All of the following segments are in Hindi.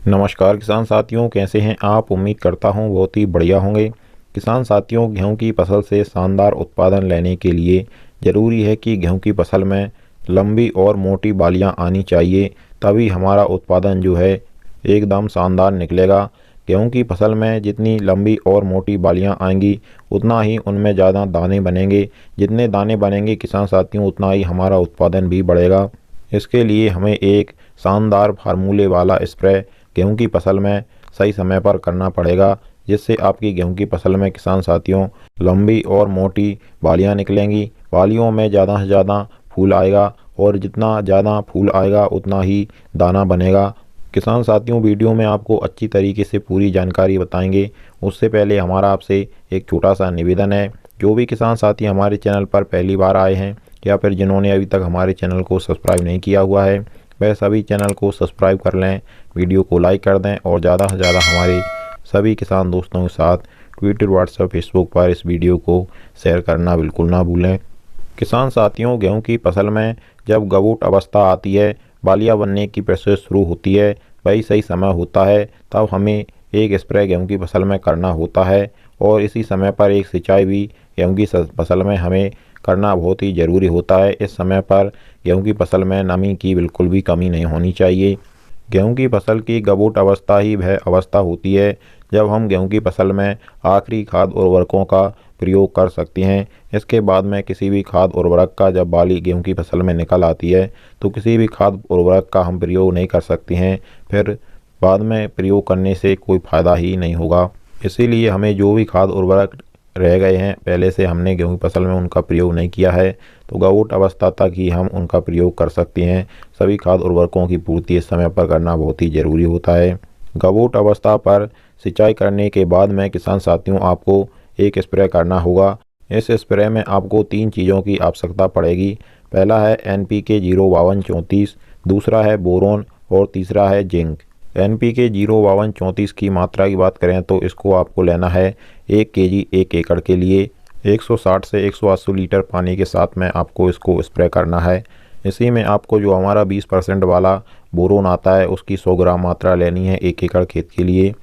नमस्कार किसान साथियों, कैसे हैं आप। उम्मीद करता हूं बहुत ही बढ़िया होंगे। किसान साथियों, गेहूं की फसल से शानदार उत्पादन लेने के लिए ज़रूरी है कि गेहूं की फसल में लंबी और मोटी बालियां आनी चाहिए, तभी हमारा उत्पादन जो है एकदम शानदार निकलेगा। गेहूं की फसल में जितनी लंबी और मोटी बालियां आएंगी उतना ही उनमें ज़्यादा दाने बनेंगे। जितने दाने बनेंगे किसान साथियों, उतना ही हमारा उत्पादन भी बढ़ेगा। इसके लिए हमें एक शानदार फार्मूले वाला स्प्रे गेहूं की फसल में सही समय पर करना पड़ेगा, जिससे आपकी गेहूं की फसल में किसान साथियों लंबी और मोटी बालियां निकलेंगी। बालियों में ज़्यादा से ज़्यादा फूल आएगा और जितना ज़्यादा फूल आएगा उतना ही दाना बनेगा। किसान साथियों, वीडियो में आपको अच्छी तरीके से पूरी जानकारी बताएंगे। उससे पहले हमारा आपसे एक छोटा सा निवेदन है। जो भी किसान साथी हमारे चैनल पर पहली बार आए हैं या फिर जिन्होंने अभी तक हमारे चैनल को सब्सक्राइब नहीं किया हुआ है, वह सभी चैनल को सब्सक्राइब कर लें, वीडियो को लाइक कर दें और ज़्यादा से ज़्यादा हमारे सभी किसान दोस्तों के साथ ट्विटर, व्हाट्सएप, फेसबुक पर इस वीडियो को शेयर करना बिल्कुल ना भूलें। किसान साथियों, गेहूं की फसल में जब गबूट अवस्था आती है, बालियां बनने की प्रोसेस शुरू होती है, वही सही समय होता है। तब हमें एक स्प्रे गेहूं की फसल में करना होता है और इसी समय पर एक सिंचाई भी गेहूं की फसल में हमें करना बहुत ही ज़रूरी होता है। इस समय पर गेहूं की फसल में नमी की बिल्कुल भी कमी नहीं होनी चाहिए। गेहूं की फसल की गबूट अवस्था ही वह अवस्था होती है जब हम गेहूं की फसल में आखिरी खाद उर्वरकों का प्रयोग कर सकते हैं। इसके बाद में किसी भी खाद उर्वरक का जब बाली गेहूं की फसल में निकल आती है तो किसी भी खाद उर्वरक का हम प्रयोग नहीं कर सकते हैं। फिर बाद में प्रयोग करने से कोई फ़ायदा ही नहीं होगा। इसीलिए हमें जो भी खाद उर्वरक रह गए हैं पहले से हमने गेहूं की फसल में उनका प्रयोग नहीं किया है, तो गबूट अवस्था तक ही हम उनका प्रयोग कर सकते हैं। सभी खाद उर्वरकों की पूर्ति इस समय पर करना बहुत ही ज़रूरी होता है। गबूट अवस्था पर सिंचाई करने के बाद में किसान साथियों आपको एक स्प्रे करना होगा। इस स्प्रे में आपको 3 चीज़ों की आवश्यकता पड़ेगी। पहला है NPK 05234, दूसरा है बोरोन और तीसरा है जिंक। NPK 05234 की मात्रा की बात करें तो इसको आपको लेना है 1 kg 1 एकड़ के लिए। 160 से 180 लीटर पानी के साथ में आपको इसको स्प्रे करना है। इसी में आपको जो हमारा 20% वाला बोरोन आता है उसकी 100 ग्राम मात्रा लेनी है 1 एकड़ खेत के लिए,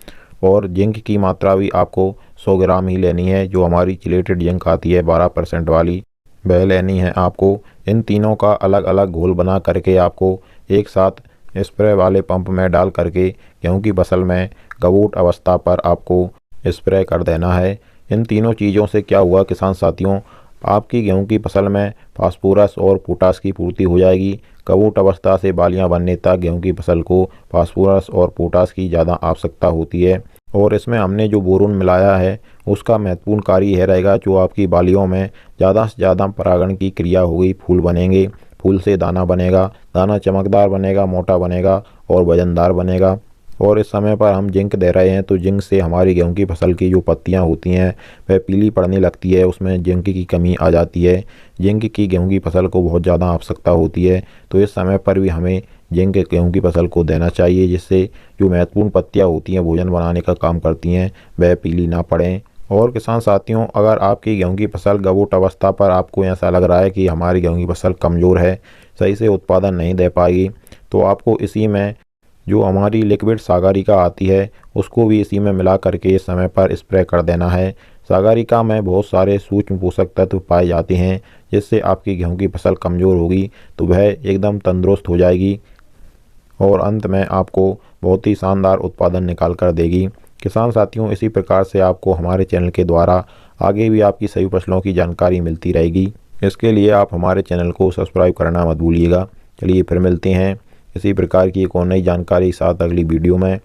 और जिंक की मात्रा भी आपको 100 ग्राम ही लेनी है। जो हमारी चिलेटेड जिंक आती है 12% वाली, वह लेनी है आपको। इन तीनों का अलग अलग घोल बना करके आपको एक साथ स्प्रे वाले पंप में डाल करके गेहूं की फसल में गबूट अवस्था पर आपको स्प्रे कर देना है। इन तीनों चीज़ों से क्या हुआ किसान साथियों, आपकी गेहूं की फसल में फास्फोरस और पोटास की पूर्ति हो जाएगी। गबूट अवस्था से बालियां बनने तक गेहूं की फसल को फास्फोरस और पोटास की ज़्यादा आवश्यकता होती है, और इसमें हमने जो बोरोन मिलाया है उसका महत्वपूर्ण कार्य यह रहेगा जो आपकी बालियों में ज़्यादा से ज़्यादा परागण की क्रिया होगी, फूल बनेंगे, फूल से दाना बनेगा, दाना चमकदार बनेगा, मोटा बनेगा और वजनदार बनेगा। और इस समय पर हम जिंक दे रहे हैं तो जिंक से हमारी गेहूं की फसल की जो पत्तियां होती हैं वह पीली पड़ने लगती है, उसमें जिंक की कमी आ जाती है। जिंक की गेहूं की फसल को बहुत ज़्यादा आवश्यकता होती है, तो इस समय पर भी हमें जिंक गेहूं की फसल को देना चाहिए, जिससे जो महत्वपूर्ण पत्तियां होती हैं भोजन बनाने का काम करती हैं वह पीली ना पड़ें। और किसान साथियों, अगर आपकी गेहूं की फसल गबूट अवस्था पर आपको ऐसा लग रहा है कि हमारी गेहूं की फसल कमज़ोर है, सही से उत्पादन नहीं दे पाएगी, तो आपको इसी में जो हमारी लिक्विड सागरिका आती है उसको भी इसी में मिला करके इस समय पर स्प्रे कर देना है। सागरिका में बहुत सारे सूक्ष्म पोषक तत्व पाए जाते हैं, जिससे आपकी गेहूं की फसल कमज़ोर होगी तो वह एकदम तंदुरुस्त हो जाएगी और अंत में आपको बहुत ही शानदार उत्पादन निकाल कर देगी। किसान साथियों, इसी प्रकार से आपको हमारे चैनल के द्वारा आगे भी आपकी सभी फसलों की जानकारी मिलती रहेगी। इसके लिए आप हमारे चैनल को सब्सक्राइब करना मत भूलिएगा। चलिए फिर मिलते हैं इसी प्रकार की एक और नई जानकारी के साथ अगली वीडियो में।